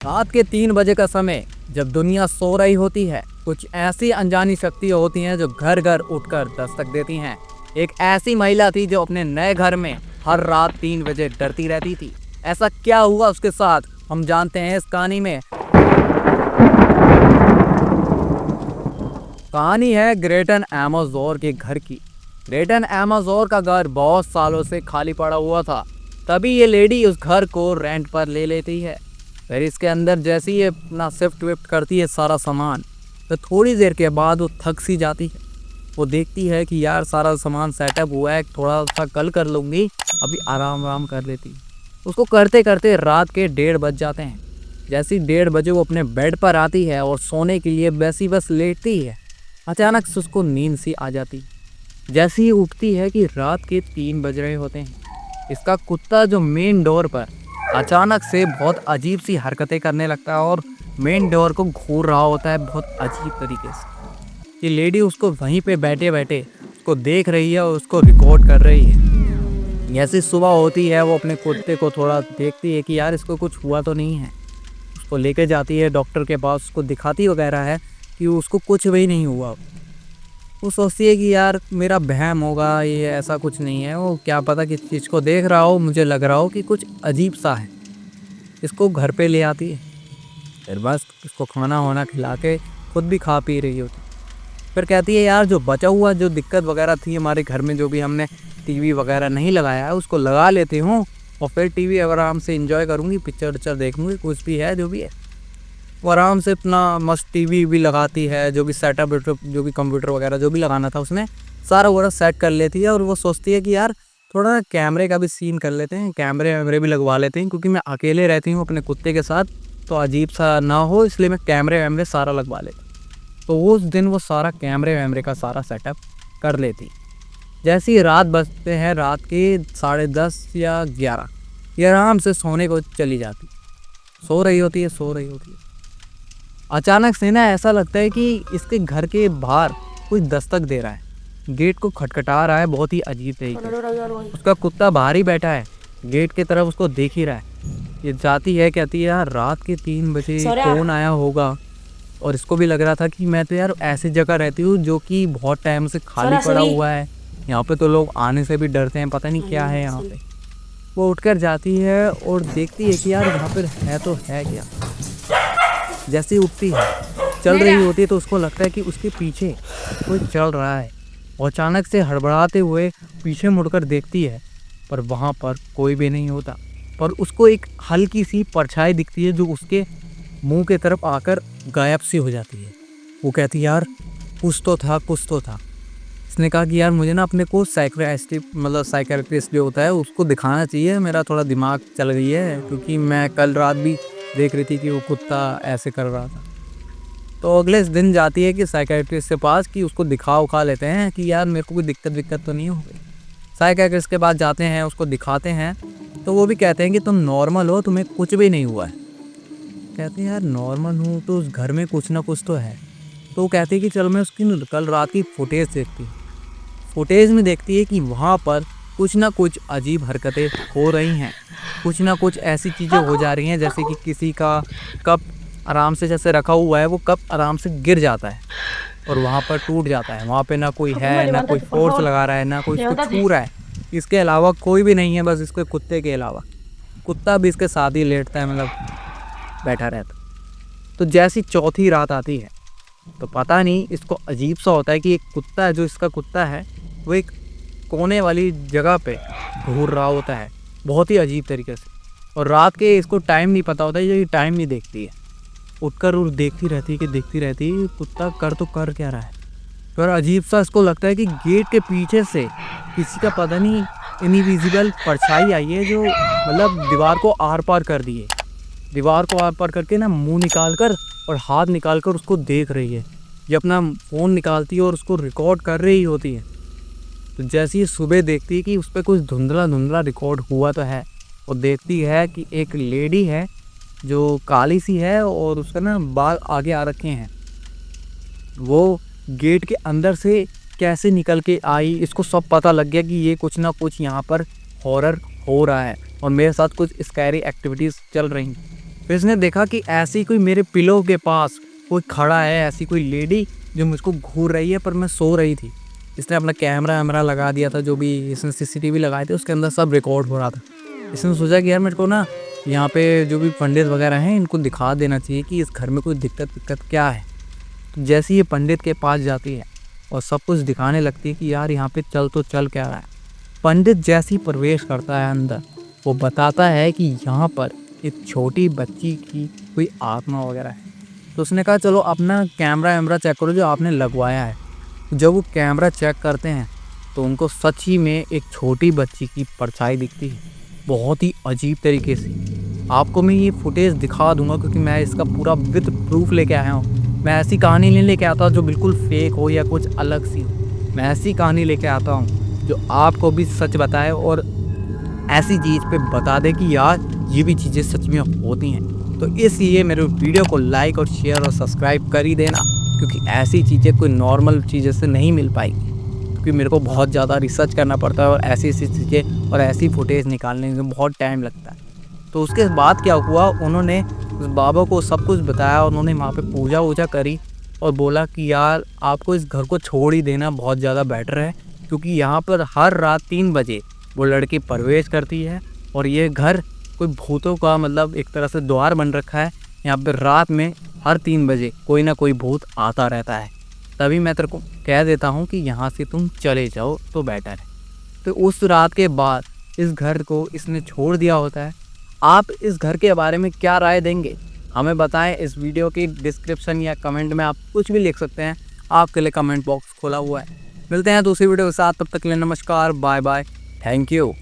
रात के 3 बजे का समय, जब दुनिया सो रही होती है, कुछ ऐसी अनजानी शक्तियाँ होती हैं जो घर घर उठकर दस्तक देती हैं। एक ऐसी महिला थी जो अपने नए घर में हर रात 3 बजे डरती रहती थी। ऐसा क्या हुआ उसके साथ, हम जानते हैं इस कहानी में। कहानी है ग्रेटन एमोजोर के घर की। ग्रेटन एमोजोर का घर बहुत सालों से खाली पड़ा हुआ था। तभी ये लेडी उस घर को रेंट पर ले लेती है। फिर इसके अंदर जैसे ही ये अपना शिफ्ट विफ्ट करती है सारा सामान, तो थोड़ी देर के बाद वो थक सी जाती है। वो देखती है कि यार सारा सामान सेटअप हुआ है, थोड़ा सा कल कर लूँगी, अभी आराम आराम कर लेती। उसको करते करते रात के 1:30 बज जाते हैं। जैसे ही 1:30 बजे वो अपने बेड पर आती है और सोने के लिए वैसी बस लेटती है, अचानक से उसको नींद सी आ जाती। जैसे ही उठती है कि रात के 3 बज रहे होते हैं। इसका कुत्ता जो मेन डोर पर अचानक से बहुत अजीब सी हरकतें करने लगता है और मेन डोर को घूर रहा होता है बहुत अजीब तरीके से। ये लेडी उसको वहीं पे बैठे बैठे उसको देख रही है और उसको रिकॉर्ड कर रही है। जैसे सुबह होती है वो अपने कुत्ते को थोड़ा देखती है कि यार इसको कुछ हुआ तो नहीं है। उसको लेके जाती है डॉक्टर के पास, उसको दिखाती वगैरह है कि उसको कुछ भी नहीं हुआ। वो सोचती है कि यार मेरा वहम होगा, ये ऐसा कुछ नहीं है। वो क्या पता किस चीज़ को देख रहा हो, मुझे लग रहा हो कि कुछ अजीब सा है। इसको घर पे ले आती है। फिर बस इसको खाना वाना खिला के खुद भी खा पी रही होती। फिर कहती है यार जो बचा हुआ जो दिक्कत वगैरह थी हमारे घर में, जो भी हमने टीवी वगैरह नहीं लगाया है, उसको लगा लेती हूँ और फिर टीवी आराम से इंजॉय करूँगी, पिक्चर विक्चर देखूँगी, कुछ भी है जो भी है। वो आराम से अपना मस्त टीवी भी लगाती है, जो भी सेटअप जो भी कंप्यूटर वगैरह जो भी लगाना था उसमें सारा वगैरह सेट कर लेती है। और वो सोचती है कि यार थोड़ा ना कैमरे का भी सीन कर लेते हैं, कैमरे वैमरे भी लगवा लेते हैं, क्योंकि मैं अकेले रहती हूँ अपने कुत्ते के साथ, तो अजीब सा ना हो, इसलिए मैं कैमरे वैमरे सारा लगवा लेती। तो उस दिन वो सारा कैमरे वैमरे का सारा सेटअप कर लेती। जैसे ही रात बजते हैं, रात के 10:30 या 11, ये आराम से सोने को चली जाती। सो रही होती है। अचानक से ना ऐसा लगता है कि इसके घर के बाहर कोई दस्तक दे रहा है, गेट को खटखटा रहा है बहुत ही अजीब तरीके से। उसका कुत्ता बाहर ही बैठा है, गेट की तरफ उसको देख ही रहा है। ये जाती है, कहती है यार रात के 3 बजे कौन आया होगा। और इसको भी लग रहा था कि मैं तो यार ऐसी जगह रहती हूँ जो कि बहुत टाइम से खाली पड़ा हुआ है, यहाँ पे तो लोग आने से भी डरते हैं, पता नहीं क्या है यहाँ पे। वो उठकर जाती है और देखती है कि यार यहाँ पर है तो है क्या। जैसे ही उठती है, चल रही होती है, तो उसको लगता है कि उसके पीछे कोई चल रहा है। और अचानक से हड़बड़ाते हुए पीछे मुड़कर देखती है, पर वहाँ पर कोई भी नहीं होता। पर उसको एक हल्की सी परछाई दिखती है जो उसके मुंह के तरफ आकर गायब सी हो जाती है। वो कहती है यार कुछ तो था। इसने कहा कि यार मुझे ना अपने को साइकियाट्रिस्ट जो होता है उसको दिखाना चाहिए, मेरा थोड़ा दिमाग चल गई है, क्योंकि मैं कल रात भी देख रही थी कि वो कुत्ता ऐसे कर रहा था। तो अगले दिन जाती है कि साइकियाट्रिस्ट के पास कि उसको दिखा उखा लेते हैं कि यार मेरे को कोई दिक्कत तो नहीं हो गई। साइकियाट्रिस्ट के पास जाते हैं, उसको दिखाते हैं, तो वो भी कहते हैं कि तुम नॉर्मल हो, तुम्हें कुछ भी नहीं हुआ है। कहते हैं यार नॉर्मल हूँ तो उस घर में कुछ ना कुछ तो है। तो वो कहती है कि चलो मैं उसकी कल रात की फुटेज देखती हूँ। फुटेज में देखती है कि वहाँ पर कुछ ना कुछ अजीब हरकतें हो रही हैं, कुछ ना कुछ ऐसी चीज़ें हो जा रही हैं, जैसे कि किसी का कप आराम से जैसे रखा हुआ है, वो कप आराम से गिर जाता है और वहाँ पर टूट जाता है। वहाँ पे ना कोई है, ना कोई फोर्स लगा रहा है, ना कोई इसको छू रहा है। इसके अलावा कोई भी नहीं है, बस इसके कुत्ते के अलावा। कुत्ता भी इसके साथ ही लेटता है, मतलब बैठा रहता। तो जैसी चौथी रात आती है, तो पता नहीं इसको अजीब सा होता है कि एक कुत्ता है, जो इसका कुत्ता है, वो एक कोने वाली जगह पे घूर रहा होता है बहुत ही अजीब तरीके से। और रात के इसको टाइम नहीं पता होता है, ये टाइम नहीं देखती है। उठकर और देखती रहती है कुत्ता कर क्या रहा है। फिर अजीब सा इसको लगता है कि गेट के पीछे से किसी का पता नहीं इनविजिबल परछाई आई है, जो मतलब दीवार को आर पार कर दी है। दीवार को आर पार करके ना मुँह निकाल कर और हाथ निकाल कर उसको देख रही है। ये अपना फ़ोन निकालती है और उसको रिकॉर्ड कर रही होती है। तो जैसे ही सुबह देखती है कि उस पर कुछ धुंधला रिकॉर्ड हुआ तो है, और देखती है कि एक लेडी है जो काली सी है और उसका ना बाल आगे आ रखे हैं। वो गेट के अंदर से कैसे निकल के आई, इसको सब पता लग गया कि ये कुछ ना कुछ यहाँ पर हॉरर हो रहा है और मेरे साथ कुछ स्कैरी एक्टिविटीज़ चल रही हैं। फिर इसने देखा कि ऐसी कोई मेरे पिलो के पास कोई खड़ा है, ऐसी कोई लेडी जो मुझको घूर रही है, पर मैं सो रही थी। इसने अपना कैमरा वैमरा लगा दिया था, जो भी इसने CCTV लगाए थे उसके अंदर सब रिकॉर्ड हो रहा था। इसने सोचा कि यार मेरे को ना यहाँ पे जो भी पंडित वगैरह हैं इनको दिखा देना चाहिए कि इस घर में कोई दिक्कत क्या है। तो जैसे ये पंडित के पास जाती है और सब कुछ दिखाने लगती है कि यार यहाँ पे चल तो चल क्या रहा है। पंडित जैसे ही प्रवेश करता है अंदर, वो बताता है कि यहाँ पर एक छोटी बच्ची की कोई आत्मा वगैरह है। तो उसने कहा चलो अपना कैमरा वैमरा चेक करो जो आपने लगवाया है। जब वो कैमरा चेक करते हैं तो उनको सच ही में एक छोटी बच्ची की परछाई दिखती है, बहुत ही अजीब तरीके से। आपको मैं ये फुटेज दिखा दूंगा क्योंकि मैं इसका पूरा विद प्रूफ लेके आया हूँ। मैं ऐसी कहानी नहीं लेके आता जो बिल्कुल फेक हो या कुछ अलग सी हो। मैं ऐसी कहानी लेके आता हूँ जो आपको भी सच बताए और ऐसी चीज़ पे बता दे कि यार ये भी चीज़ें सच में होती हैं। तो इसलिए मेरे वीडियो को लाइक और शेयर और सब्सक्राइब कर ही देना, क्योंकि ऐसी चीज़ें कोई नॉर्मल चीज़ें से नहीं मिल पाएगी। क्योंकि मेरे को बहुत ज़्यादा रिसर्च करना पड़ता है और ऐसी चीज़ें और ऐसी फुटेज निकालने में बहुत टाइम लगता है। तो उसके बाद क्या हुआ, उन्होंने उस बाबा को सब कुछ बताया। उन्होंने वहाँ पे पूजा वूजा करी और बोला कि यार आपको इस घर को छोड़ ही देना बहुत ज़्यादा बेटर है, क्योंकि यहाँ पर हर रात 3 बजे वो लड़की प्रवेश करती है और ये घर कोई भूतों का मतलब एक तरह से द्वार बन रखा है। यहाँ पर रात में हर 3 बजे कोई ना कोई भूत आता रहता है। तभी मैं तेरे को कह देता हूँ कि यहाँ से तुम चले जाओ तो बेटर है। तो उस रात के बाद इस घर को इसने छोड़ दिया होता है। आप इस घर के बारे में क्या राय देंगे हमें बताएं। इस वीडियो की डिस्क्रिप्शन या कमेंट में आप कुछ भी लिख सकते हैं, आपके लिए कमेंट बॉक्स खोला हुआ है। मिलते हैं दूसरी वीडियो के साथ, तब तक के लिए नमस्कार, बाय बाय, थैंक यू।